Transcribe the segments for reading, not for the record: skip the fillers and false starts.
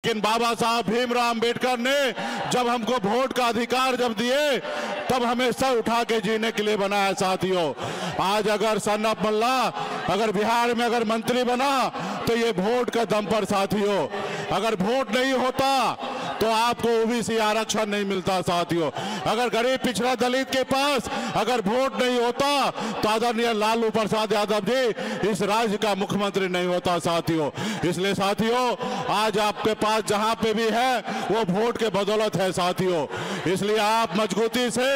लेकिन बाबा साहब भीमराव अंबेडकर ने जब हमको वोट का अधिकार जब दिए तब हमें सर उठा के जीने के लिए बनाया साथियों। आज अगर सन्नप मल्ला अगर बिहार में अगर मंत्री बना तो ये वोट का दम पर साथियों। अगर वोट नहीं होता तो आपको ओबीसी आरक्षण नहीं मिलता साथियों। अगर गरीब पिछड़ा दलित के पास अगर वोट नहीं होता तो आदरणीय लालू प्रसाद यादव जी इस राज्य का मुख्यमंत्री नहीं होता साथियों। इसलिए साथियों आज आपके पास जहां पे भी है वो वोट के बदौलत है साथियों। इसलिए आप मजबूती से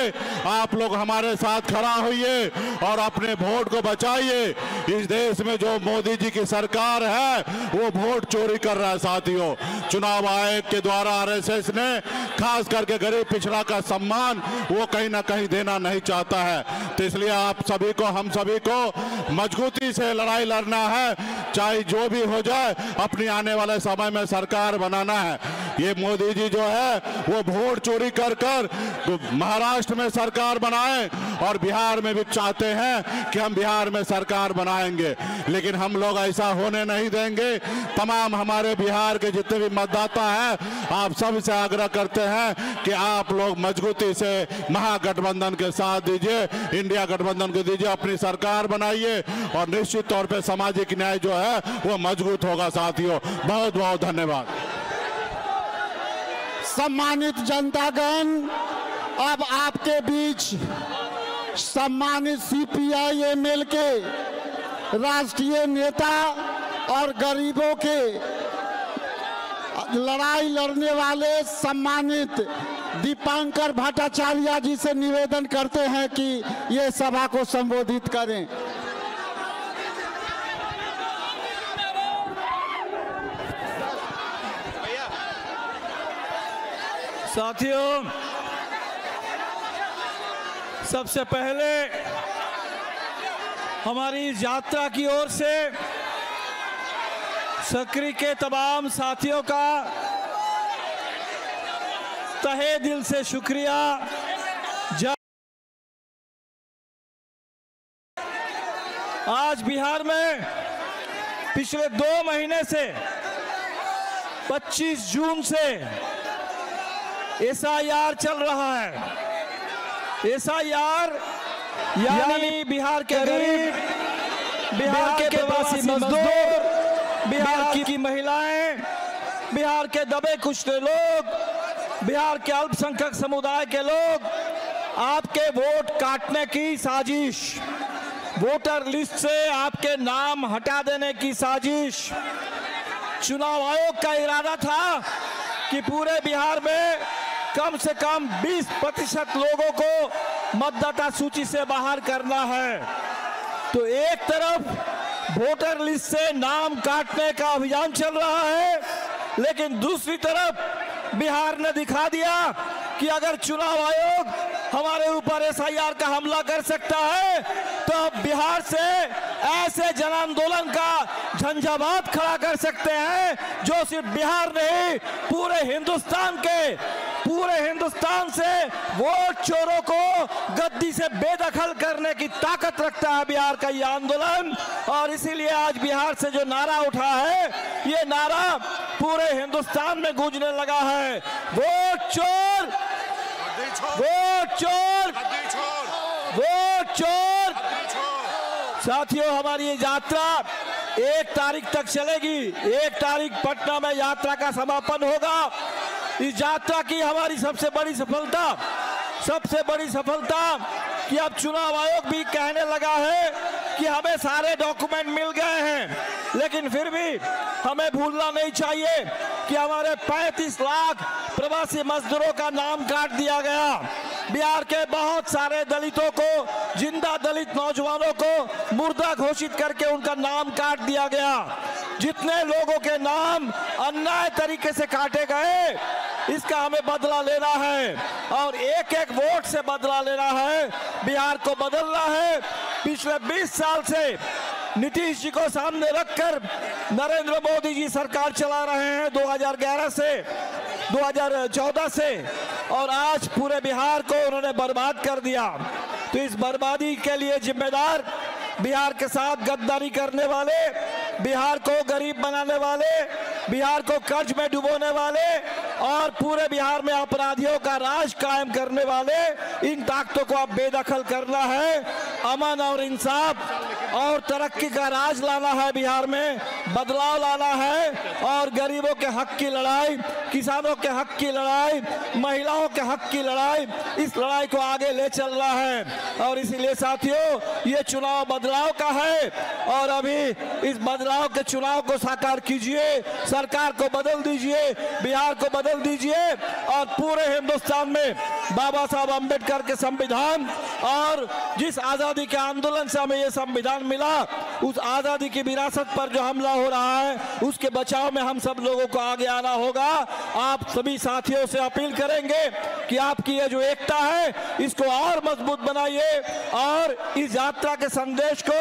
आप लोग हमारे साथ खड़ा होइए और अपने वोट को बचाइए। इस देश में जो मोदी जी की सरकार है वो वोट चोरी कर रहा है साथियों। चुनाव आयोग के द्वारा आरएसएस ने खास करके गरीब पिछड़ा का सम्मान वो कहीं ना कहीं देना नहीं चाहता है। तो इसलिए आप सभी को हम सभी को मजबूती से लड़ाई लड़ना है, चाहे जो भी हो जाए। अपनी आने वाले समय में सरकार बनाना है। ये मोदी जी जो है वो वोट चोरी कर कर महाराष्ट्र में सरकार बनाए और बिहार में भी चाहते हैं कि हम बिहार में सरकार बनाएंगे, लेकिन हम लोग ऐसा होने नहीं देंगे। तमाम हमारे बिहार के जितने भी मतदाता हैं आप सबसे आग्रह करते हैं कि आप लोग मजबूती से महागठबंधन के साथ दीजिए, इंडिया गठबंधन को दीजिए, अपनी सरकार बनाइए और निश्चित तौर पे सामाजिक न्याय जो है वो मजबूत होगा साथियों। बहुत बहुत धन्यवाद। सम्मानित जनतागण, अब आपके बीच सम्मानित सीपीआई-एमएल के राष्ट्रीय नेता और गरीबों के लड़ाई लड़ने वाले सम्मानित दीपांकर भट्टाचार्य जी से निवेदन करते हैं कि ये सभा को संबोधित करें। साथियों, सबसे पहले हमारी इस यात्रा की ओर से सक्रिय के तमाम साथियों का तहे दिल से शुक्रिया। आज बिहार में पिछले 2 महीने से 25 जून से एसआईआर चल रहा है। एसआईआर यानी बिहार के गरीब, बिहार के प्रवासी मजदूर, बिहार की महिलाएं, बिहार के दबे कुचले लोग, बिहार के अल्पसंख्यक समुदाय के लोग आपके वोट काटने की साजिश, वोटर लिस्ट से आपके नाम हटा देने की साजिश। चुनाव आयोग का इरादा था कि पूरे बिहार में कम से कम 20% लोगों को मतदाता सूची से बाहर करना है। तो एक तरफ वोटर लिस्ट से नाम काटने का अभियान चल रहा है, लेकिन दूसरी तरफ बिहार ने दिखा दिया कि अगर चुनाव आयोग हमारे ऊपर एसआईआर का हमला कर सकता है तो अब बिहार से ऐसे जन आंदोलन का झंझावात खड़ा कर सकते हैं जो सिर्फ बिहार नहीं पूरे हिंदुस्तान से वोट चोरों को गद्दी से बेदखल करने की ताकत रखता है बिहार का ये आंदोलन। और इसीलिए आज बिहार से जो नारा उठा है ये नारा पूरे हिंदुस्तान में गूंजने लगा है, वोट चोर, वोट चोर, वोट चोर। साथियों, हमारी ये यात्रा 1 तारीख तक चलेगी। 1 तारीख पटना में यात्रा का समापन होगा। इस यात्रा की हमारी सबसे बड़ी सफलता कि अब चुनाव आयोग भी कहने लगा है कि हमें सारे डॉक्यूमेंट मिल गए हैं, लेकिन फिर भी हमें भूलना नहीं चाहिए कि हमारे 35 लाख प्रवासी मजदूरों का नाम काट दिया गया। बिहार के बहुत सारे दलितों को, जिंदा दलित नौजवानों को मुर्दा घोषित करके उनका नाम काट दिया गया। जितने लोगों के नाम अन्याय तरीके से काटे गए इसका हमें बदला लेना है और एक एक वोट से बदला लेना है। बिहार को बदलना है। पिछले 20 साल से नीतीश जी को सामने रखकर नरेंद्र मोदी जी सरकार चला रहे हैं 2011 से 2014 से, और आज पूरे बिहार को उन्होंने बर्बाद कर दिया। तो इस बर्बादी के लिए जिम्मेदार बिहार के साथ गद्दारी करने वाले, बिहार को गरीब बनाने वाले बिहार को कर्ज में डुबोने वाले और पूरे बिहार में अपराधियों का राज कायम करने वाले इन ताकतों को अब बेदखल करना है। अमन और इंसाफ और तरक्की का राज लाना है, बिहार में बदलाव लाना है और गरीबों के हक की लड़ाई, किसानों के हक की लड़ाई, महिलाओं के हक की लड़ाई, इस लड़ाई को आगे ले चलना है। और इसीलिए साथियों, ये चुनाव बदलाव का है और अभी इस बदलाव के चुनाव को साकार कीजिए, सरकार को बदल दीजिए, बिहार को बदल दीजिए और पूरे हिंदुस्तान में बाबा साहब अम्बेडकर के संविधान और जिस आजादी के आंदोलन से हमें ये संविधान मिला, उस आजादी की विरासत पर जो हमला हो रहा है उसके बचाव में हम सब लोगों को आगे आना होगा। आप सभी साथियों से अपील करेंगे कि आपकी ये जो एकता है इसको और मजबूत बनाइए और इस यात्रा के संदेश को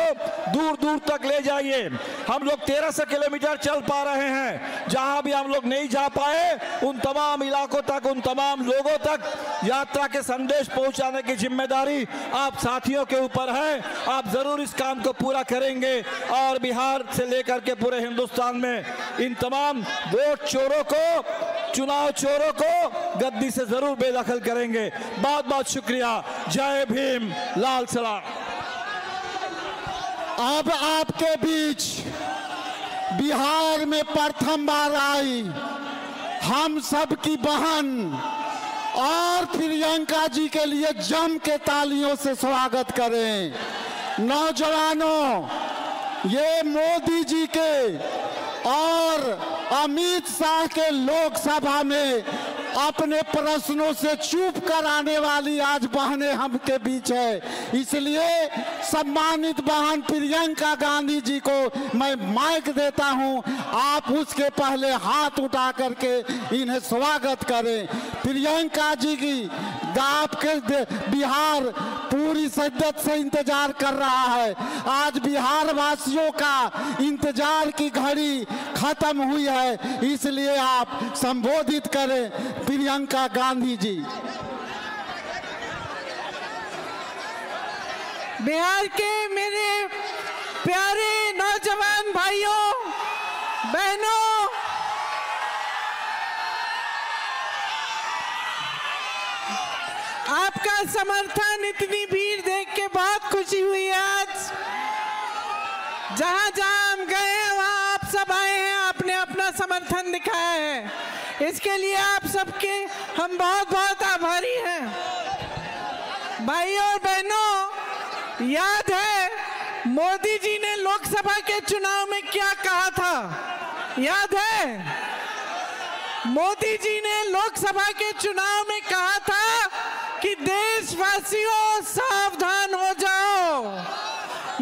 दूर दूर तक ले जाइए। हम लोग 1300 किलोमीटर चल पा रहे हैं, जहां भी हम लोग नहीं जा पाए उन तमाम इलाकों तक, उन तमाम लोगों तक यात्रा के संदेश पहुंचाने की जिम्मेदारी आप साथियों के ऊपर है। आप जरूर इस काम को पूरा करेंगे और बिहार से लेकर के पूरे हिंदुस्तान में इन तमाम वोट चोरों को, चुनाव चोरों को गद्दी से जरूर बेदखल करेंगे। बहुत बहुत शुक्रिया। जय भीम, लाल सलाम। अब आपके बीच बिहार में प्रथम बार आई हम सब की बहन और प्रियंका जी के लिए जम के तालियों से स्वागत करें। नौजवानों, ये मोदी जी के और अमित शाह के लोकसभा में अपने प्रश्नों से चुप कराने वाली आज बहनें हम के बीच है। इसलिए सम्मानित बहन प्रियंका गांधी जी को मैं माइक देता हूं, आप उसके पहले हाथ उठा करके इन्हें स्वागत करें। प्रियंका जी की आपके बिहार पूरी शिद्दत से इंतजार कर रहा है। आज बिहार वासियों का इंतजार की घड़ी खत्म हुई है, इसलिए आप संबोधित करें प्रियंका गांधी जी। बिहार के मेरे प्यारे नौजवान भाइयों बहनों, आपका समर्थन, इतनी भीड़ देख के बहुत खुशी हुई है। आज जहां जहां हम गए हैं वहां आप सब आए हैं, आपने अपना समर्थन दिखाया है, इसके लिए आप सबके हम बहुत बहुत आभारी हैं। भाइयों और बहनों, याद है मोदी जी ने लोकसभा के चुनाव में क्या कहा था? याद है मोदी जी ने लोकसभा के चुनाव में कहा था कि देशवासियों सावधान हो जाओ,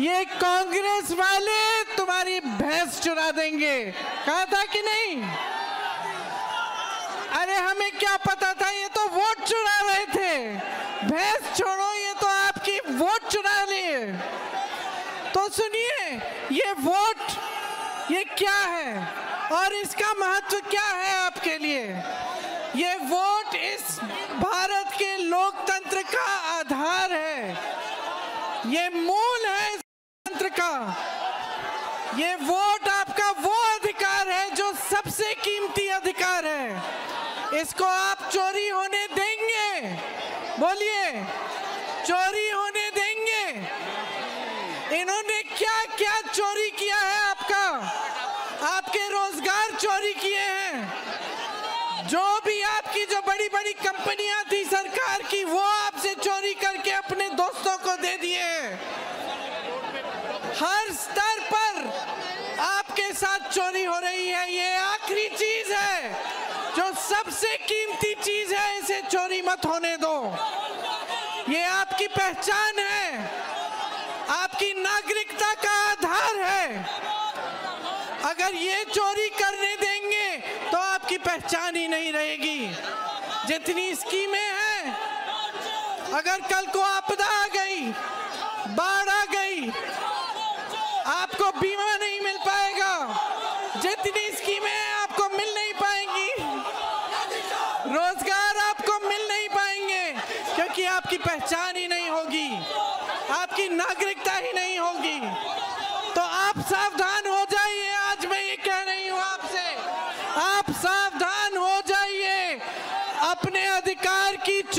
ये कांग्रेस वाले तुम्हारी भैंस चुरा देंगे। कहा था कि नहीं? अरे हमें क्या पता था, ये तो वोट चुरा रहे थे। भैंस छोड़ो, ये तो आपकी वोट चुरा लिए। तो सुनिए, ये वोट ये क्या है और इसका महत्व क्या है आपके लिए? ये वोट इस भारत के लोकतंत्र का आधार है, ये मूल है इस तंत्र का। ये वोट आपका वो अधिकार है जो सबसे कीमती अधिकार है। इसको आप चोरी होने देंगे? बोलिए, चोरी होने देंगे? इन्होंने क्या क्या चोरी किया है आपका? आपके रोजगार चोरी किए हैं। जो भी आपकी जो बड़ी बड़ी कंपनियां थी सरकार की, वो आपसे चोरी करके अपने दोस्तों को दे दिए हैं। हर स्तर पर आपके साथ चोरी हो रही है। ये आखिरी चीज है, जो सबसे कीमती चीज है, इसे चोरी मत होने दो। ये आपकी पहचान है, आपकी नागरिकता का आधार है। अगर ये चोरी करने देंगे तो आपकी पहचान ही नहीं रहेगी। जितनी स्कीमें हैं, अगर कल को आपदा आ गई, बाढ़ आ गई, आपको बीमा नहीं मिल पाएगा। जितनी स्कीमें हैं आपको मिल नहीं पाएंगी, रोजगार आपको मिल नहीं पाएंगे, क्योंकि आपकी पहचान ही नहीं होगी, आपकी नागरिकता ही नहीं होगी। तो आप सावधान हो जाइए। आज मैं ये कह रही हूँ आपसे,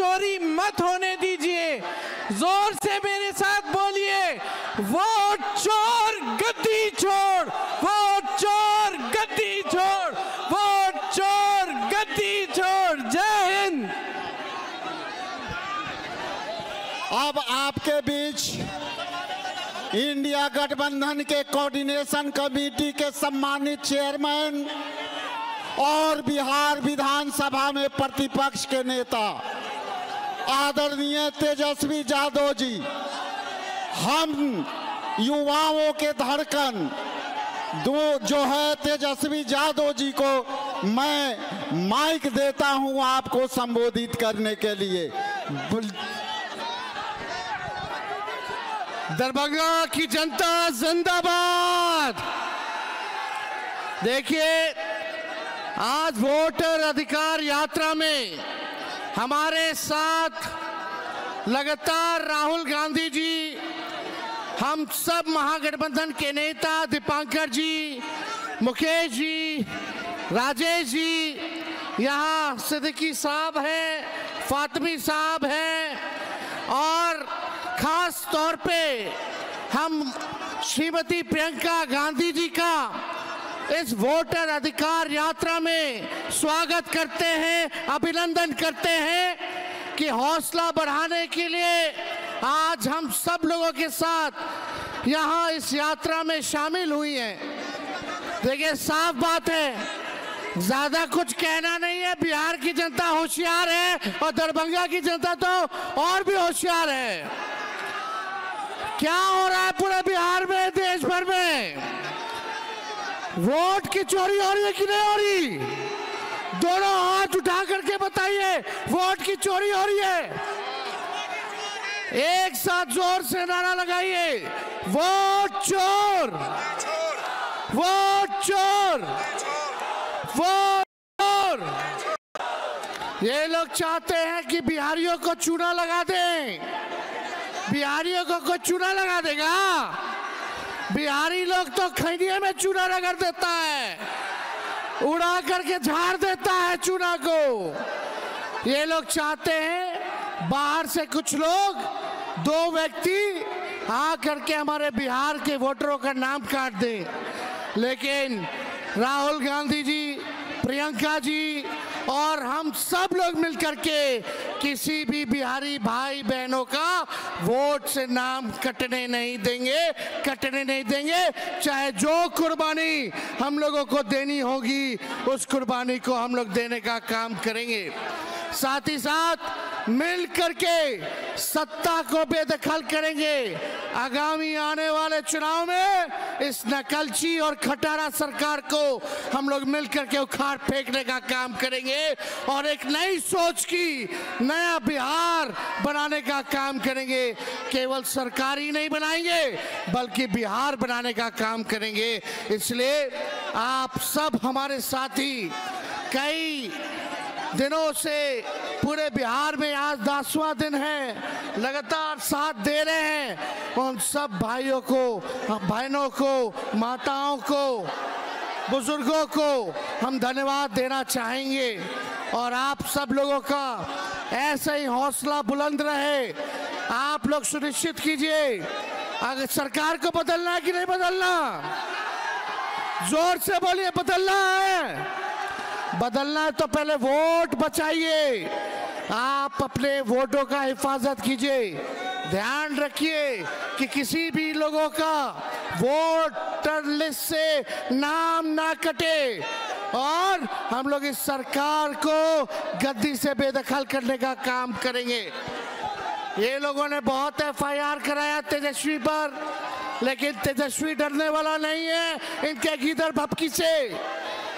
चोरी मत होने दीजिए। जोर से मेरे साथ बोलिए, वोट चोर गद्दी छोड़, वोट चोर गद्दी छोड़, वोट चोर गद्दी छोड़। जय हिंद। अब आपके बीच इंडिया गठबंधन के कोऑर्डिनेशन कमेटी के सम्मानित चेयरमैन और बिहार विधानसभा में प्रतिपक्ष के नेता आदरणीय तेजस्वी यादव जी, हम युवाओं के धड़कन जो है तेजस्वी यादव जी को मैं माइक देता हूं आपको संबोधित करने के लिए। दरभंगा की जनता जिंदाबाद। देखिए, आज वोटर अधिकार यात्रा में हमारे साथ लगातार राहुल गांधी जी, हम सब महागठबंधन के नेता दीपांकर जी, मुकेश जी, राजेश जी, यहाँ सिद्दीकी साहब हैं, फातिमी साहब हैं, और खास तौर पे हम श्रीमती प्रियंका गांधी जी का इस वोटर अधिकार यात्रा में स्वागत करते हैं, अभिनंदन करते हैं कि हौसला बढ़ाने के लिए आज हम सब लोगों के साथ यहाँ इस यात्रा में शामिल हुई हैं। देखिए, साफ बात है, ज्यादा कुछ कहना नहीं है। बिहार की जनता होशियार है और दरभंगा की जनता तो और भी होशियार है। क्या हो रहा है पूरे बिहार में, देश भर में? वोट की चोरी हो रही है कि नहीं हो रही? दोनों हाथ उठा करके बताइए, वोट की चोरी हो रही है? एक साथ जोर से नारा लगाइए, वोट चोर, वोट चोर, वोट चोर। ये लोग चाहते हैं कि बिहारियों को चूना लगा दें। बिहारियों को कोई चूना लगा देगा? बिहारी लोग तो खैनिया में चूना रगड़ देता है, उड़ा करके झाड़ देता है चूना को। ये लोग चाहते हैं बाहर से कुछ लोग, दो व्यक्ति आ करके हमारे बिहार के वोटरों का नाम काट दें। लेकिन राहुल गांधी जी, प्रियंका जी और हम सब लोग मिलकर के किसी भी बिहारी भाई बहनों का वोट से नाम कटने नहीं देंगे, कटने नहीं देंगे। चाहे जो कुर्बानी हम लोगों को देनी होगी, उस कुर्बानी को हम लोग देने का काम करेंगे। साथ ही साथ मिल करके सत्ता को बेदखल करेंगे। आगामी आने वाले चुनाव में इस नकलची और खटारा सरकार को हम लोग मिल करके उखाड़ फेंकने का काम करेंगे और एक नई सोच की, नया बिहार बनाने का काम करेंगे। केवल सरकार ही नहीं बनाएंगे बल्कि बिहार बनाने का काम करेंगे। इसलिए आप सब हमारे साथी कई दिनों से पूरे बिहार में आज 10वां दिन है, लगातार साथ दे रहे हैं। उन सब भाइयों को, बहनों को, माताओं को, बुजुर्गों को हम धन्यवाद देना चाहेंगे। और आप सब लोगों का ऐसे ही हौसला बुलंद रहे। आप लोग सुनिश्चित कीजिए, अगर सरकार को बदलना है कि नहीं बदलना? जोर से बोलिए, बदलना है। बदलना है तो पहले वोट बचाइए। आप अपने वोटों का हिफाजत कीजिए। ध्यान रखिए कि किसी भी लोगों का वोटर लिस्ट से नाम ना कटे और हम लोग इस सरकार को गद्दी से बेदखल करने का काम करेंगे। ये लोगों ने बहुत FIR कराया तेजस्वी पर, लेकिन तेजस्वी डरने वाला नहीं है इनके गीदड़ भपकी से।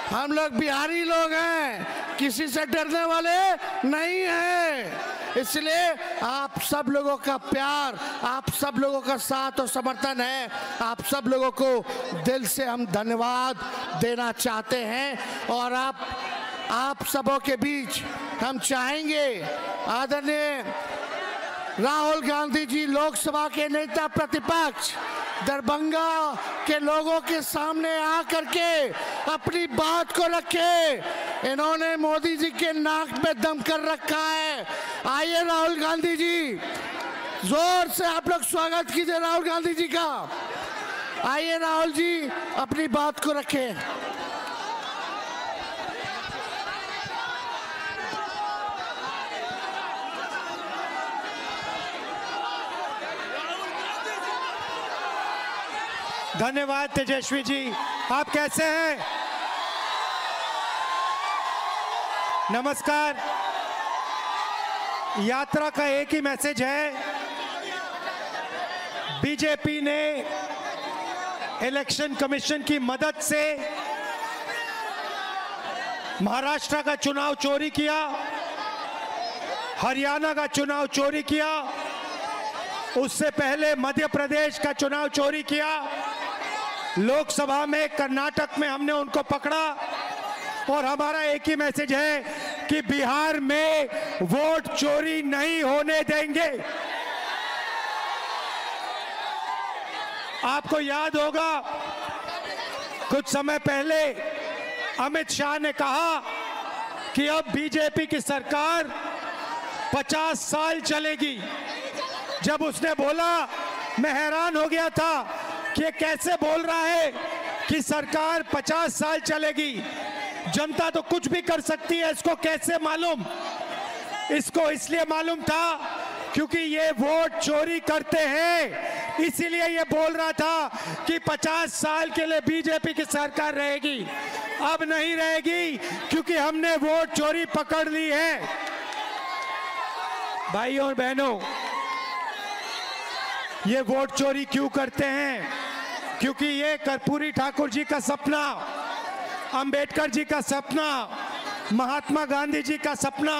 हम लोग बिहारी लोग हैं, किसी से डरने वाले नहीं हैं। इसलिए आप सब लोगों का प्यार, आप सब लोगों का साथ और समर्थन है। आप सब लोगों को दिल से हम धन्यवाद देना चाहते हैं। और आप सबों के बीच हम चाहेंगे, आदरणीय राहुल गांधी जी लोकसभा के नेता प्रतिपक्ष दरभंगा के लोगों के सामने आकर के अपनी बात को रखे। इन्होंने मोदी जी के नाक में दम कर रखा है। आइए राहुल गांधी जी, जोर से आप लोग स्वागत कीजिए राहुल गांधी जी का। आइए राहुल जी, अपनी बात को रखें। धन्यवाद तेजस्वी जी, आप कैसे हैं? नमस्कार। यात्रा का एक ही मैसेज है, बीजेपी ने इलेक्शन कमीशन की मदद से महाराष्ट्र का चुनाव चोरी किया, हरियाणा का चुनाव चोरी किया, उससे पहले मध्य प्रदेश का चुनाव चोरी किया, लोकसभा में कर्नाटक में हमने उनको पकड़ा। और हमारा एक ही मैसेज है कि बिहार में वोट चोरी नहीं होने देंगे। आपको याद होगा कुछ समय पहले अमित शाह ने कहा कि अब बीजेपी की सरकार 50 साल चलेगी। जब उसने बोला, मैं हैरान हो गया था कि कैसे बोल रहा है कि सरकार 50 साल चलेगी। जनता तो कुछ भी कर सकती है, इसको कैसे मालूम? इसको इसलिए मालूम था क्योंकि ये वोट चोरी करते हैं, इसीलिए ये बोल रहा था कि 50 साल के लिए बीजेपी की सरकार रहेगी। अब नहीं रहेगी क्योंकि हमने वोट चोरी पकड़ ली है। भाइयों और बहनों, ये वोट चोरी क्यों करते हैं? क्योंकि ये कर्पूरी ठाकुर जी का सपना, अंबेडकर जी का सपना, महात्मा गांधी जी का सपना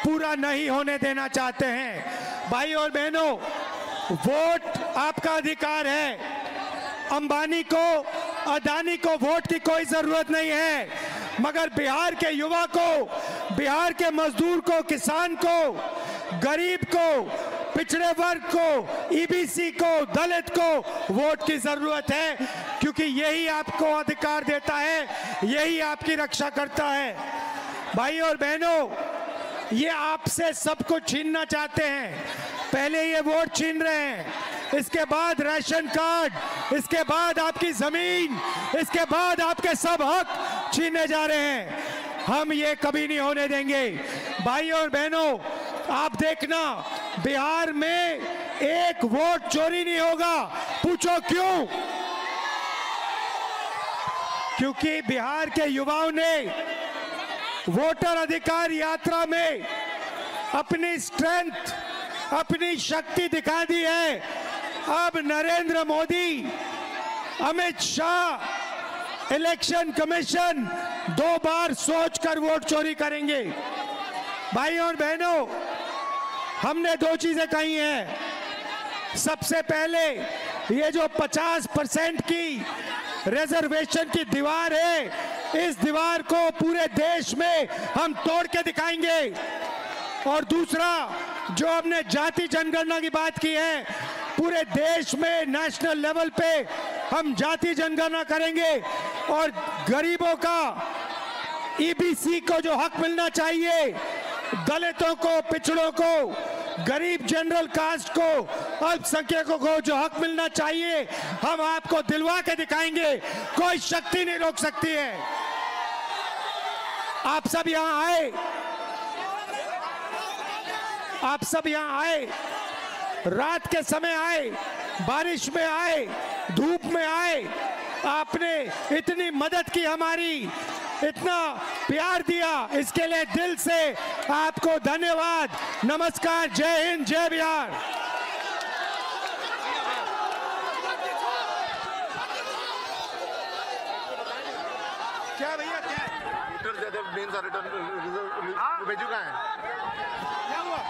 पूरा नहीं होने देना चाहते हैं। भाई और बहनों, वोट आपका अधिकार है। अंबानी को, अदानी को वोट की कोई जरूरत नहीं है, मगर बिहार के युवा को, बिहार के मजदूर को, किसान को, गरीब को, पिछड़े वर्ग को, ईबीसी को, दलित को वोट की जरूरत है, क्योंकि यही आपको अधिकार देता है, यही आपकी रक्षा करता है। भाई और बहनों, ये आपसे सब कुछ छीनना चाहते हैं। पहले ये वोट छीन रहे हैं, इसके बाद राशन कार्ड, इसके बाद आपकी जमीन, इसके बाद आपके सब हक छीनने जा रहे हैं। हम ये कभी नहीं होने देंगे। भाई और बहनों, आप देखना, बिहार में एक वोट चोरी नहीं होगा। पूछो क्यों? क्योंकि बिहार के युवाओं ने वोटर अधिकार यात्रा में अपनी स्ट्रेंथ, अपनी शक्ति दिखा दी है। अब नरेंद्र मोदी, अमित शाह, इलेक्शन कमीशन 2 बार सोचकर वोट चोरी करेंगे। भाई और बहनों, हमने 2 चीजें कही हैं। सबसे पहले, ये जो 50% की रिजर्वेशन की दीवार है, इस दीवार को पूरे देश में हम तोड़ के दिखाएंगे। और दूसरा, जो हमने जाति जनगणना की बात की है, पूरे देश में नेशनल लेवल पे हम जाति जनगणना करेंगे और गरीबों का, ईबीसी को जो हक मिलना चाहिए, दलितों को, पिछड़ों को, गरीब जनरल कास्ट को, अल्पसंख्यकों को जो हक मिलना चाहिए, हम आपको दिलवा के दिखाएंगे। कोई शक्ति नहीं रोक सकती है। आप सब यहां आए, आप सब यहां आए, रात के समय आए, बारिश में आए, धूप में आए, आपने इतनी मदद की हमारी, इतना प्यार दिया, इसके लिए दिल से आपको धन्यवाद। नमस्कार, जय हिंद, जय बिहार। क्या भैया, क्या रिटर्न भेजू का है? क्या हुआ?